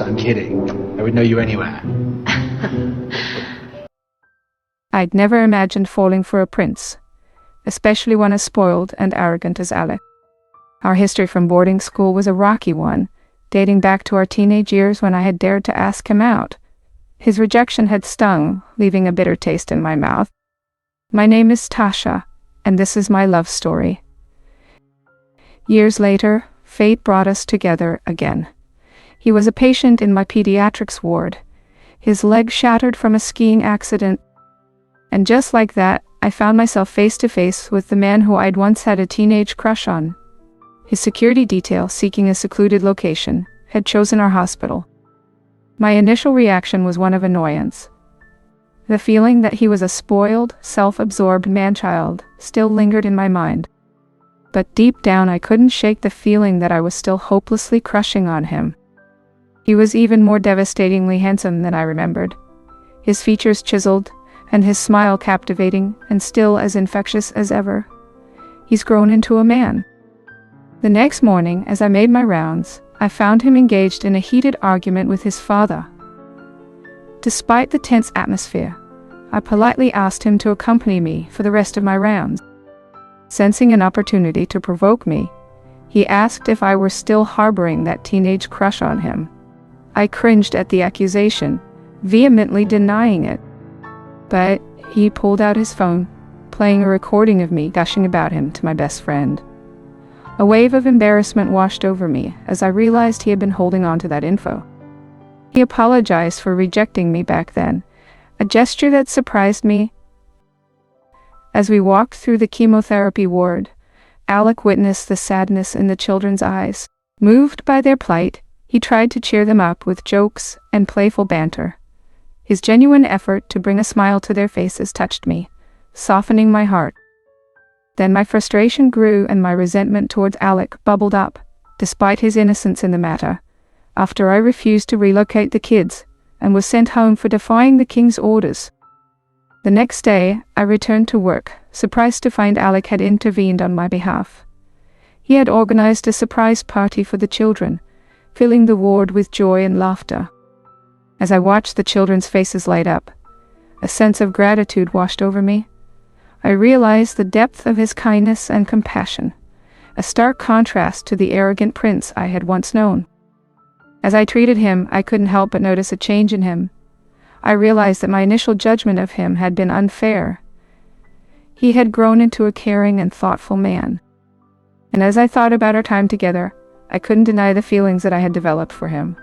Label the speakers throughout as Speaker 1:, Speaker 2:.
Speaker 1: I'm kidding. I would know you anywhere.
Speaker 2: I'd never imagined falling for a prince, especially one as spoiled and arrogant as Alec. Our history from boarding school was a rocky one, dating back to our teenage years when I had dared to ask him out. His rejection had stung, leaving a bitter taste in my mouth. My name is Tasha, and this is my love story. Years later, fate brought us together again. He was a patient in my pediatrics ward, his leg shattered from a skiing accident, and just like that, I found myself face to face with the man who I'd once had a teenage crush on. His security detail, seeking a secluded location, had chosen our hospital. My initial reaction was one of annoyance. The feeling that he was a spoiled, self-absorbed man-child still lingered in my mind. But deep down I couldn't shake the feeling that I was still hopelessly crushing on him. He was even more devastatingly handsome than I remembered. His features chiseled, and his smile captivating and still as infectious as ever. He's grown into a man. The next morning, as I made my rounds, I found him engaged in a heated argument with his father. Despite the tense atmosphere, I politely asked him to accompany me for the rest of my rounds. Sensing an opportunity to provoke me, he asked if I were still harboring that teenage crush on him. I cringed at the accusation, vehemently denying it. But he pulled out his phone, playing a recording of me gushing about him to my best friend. A wave of embarrassment washed over me as I realized he had been holding on to that info. He apologized for rejecting me back then, a gesture that surprised me. As we walked through the chemotherapy ward, Alec witnessed the sadness in the children's eyes. Moved by their plight, he tried to cheer them up with jokes and playful banter. His genuine effort to bring a smile to their faces touched me, softening my heart. Then my frustration grew and my resentment towards Alec bubbled up, despite his innocence in the matter, after I refused to relocate the kids and was sent home for defying the king's orders. The next day, I returned to work, surprised to find Alec had intervened on my behalf. He had organized a surprise party for the children, filling the ward with joy and laughter. As I watched the children's faces light up, a sense of gratitude washed over me. I realized the depth of his kindness and compassion, a stark contrast to the arrogant prince I had once known. As I treated him, I couldn't help but notice a change in him. I realized that my initial judgment of him had been unfair. He had grown into a caring and thoughtful man. And as I thought about our time together, I couldn't deny the feelings that I had developed for him.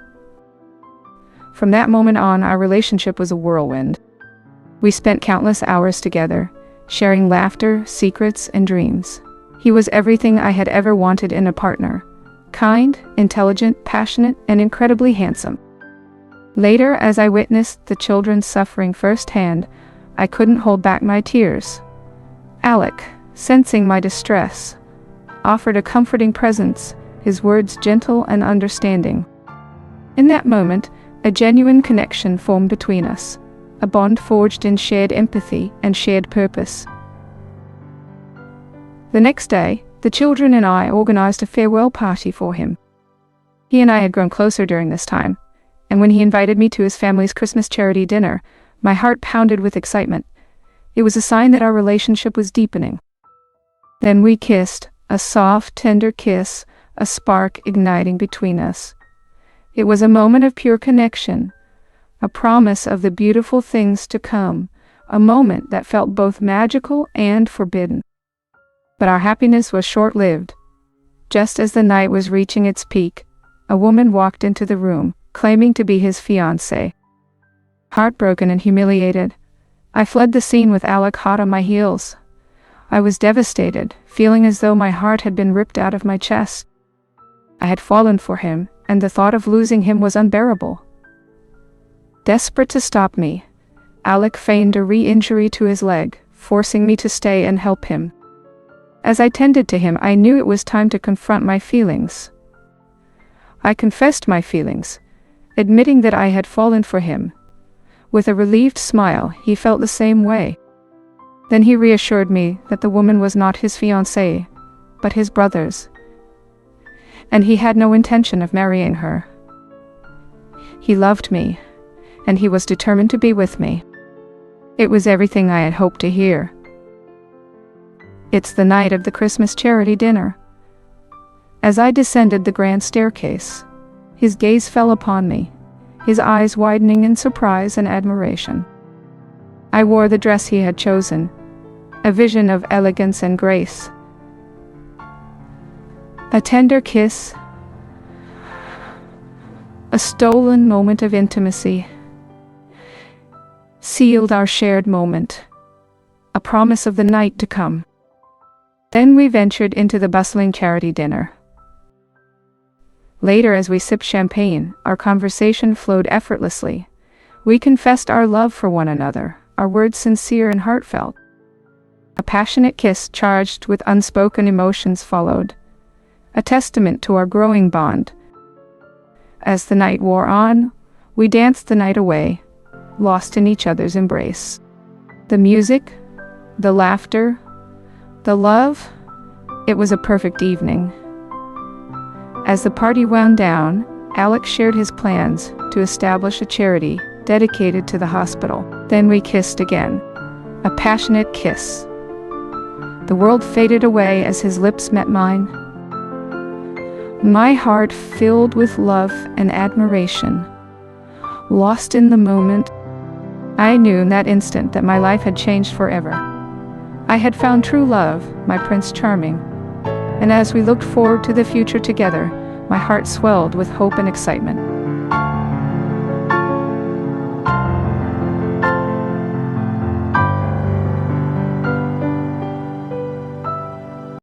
Speaker 2: From that moment on, our relationship was a whirlwind. We spent countless hours together, sharing laughter, secrets, and dreams. He was everything I had ever wanted in a partner: kind, intelligent, passionate, and incredibly handsome. Later, as I witnessed the children suffering firsthand, I couldn't hold back my tears. Alec, sensing my distress, offered a comforting presence, his words gentle and understanding. In that moment, a genuine connection formed between us, a bond forged in shared empathy and shared purpose. The next day, the children and I organized a farewell party for him. He and I had grown closer during this time, and when he invited me to his family's Christmas charity dinner, my heart pounded with excitement. It was a sign that our relationship was deepening. Then we kissed, a soft, tender kiss, a spark igniting between us. It was a moment of pure connection, a promise of the beautiful things to come, a moment that felt both magical and forbidden. But our happiness was short-lived. Just as the night was reaching its peak, a woman walked into the room, claiming to be his fiancée. Heartbroken and humiliated, I fled the scene with Alec hot on my heels. I was devastated, feeling as though my heart had been ripped out of my chest. I had fallen for him, and the thought of losing him was unbearable. Desperate to stop me, Alec feigned a re-injury to his leg, forcing me to stay and help him. As I tended to him, I knew it was time to confront my feelings. I confessed my feelings, admitting that I had fallen for him. With a relieved smile, he felt the same way. Then he reassured me that the woman was not his fiancée, but his brother's, and he had no intention of marrying her. He loved me, and he was determined to be with me. It was everything I had hoped to hear. It's the night of the Christmas charity dinner. As I descended the grand staircase, his gaze fell upon me, his eyes widening in surprise and admiration. I wore the dress he had chosen, a vision of elegance and grace. A tender kiss, a stolen moment of intimacy, sealed our shared moment, a promise of the night to come. Then we ventured into the bustling charity dinner. Later, as we sipped champagne, our conversation flowed effortlessly. We confessed our love for one another, our words sincere and heartfelt. A passionate kiss charged with unspoken emotions followed, a testament to our growing bond. As the night wore on, we danced the night away, lost in each other's embrace. The music, the laughter, the love, it was a perfect evening. As the party wound down, Alex shared his plans to establish a charity dedicated to the hospital. Then we kissed again, a passionate kiss. The world faded away as his lips met mine. My heart filled with love and admiration. Lost in the moment, I knew in that instant that my life had changed forever. I had found true love, my Prince Charming. And as we looked forward to the future together, my heart swelled with hope and excitement.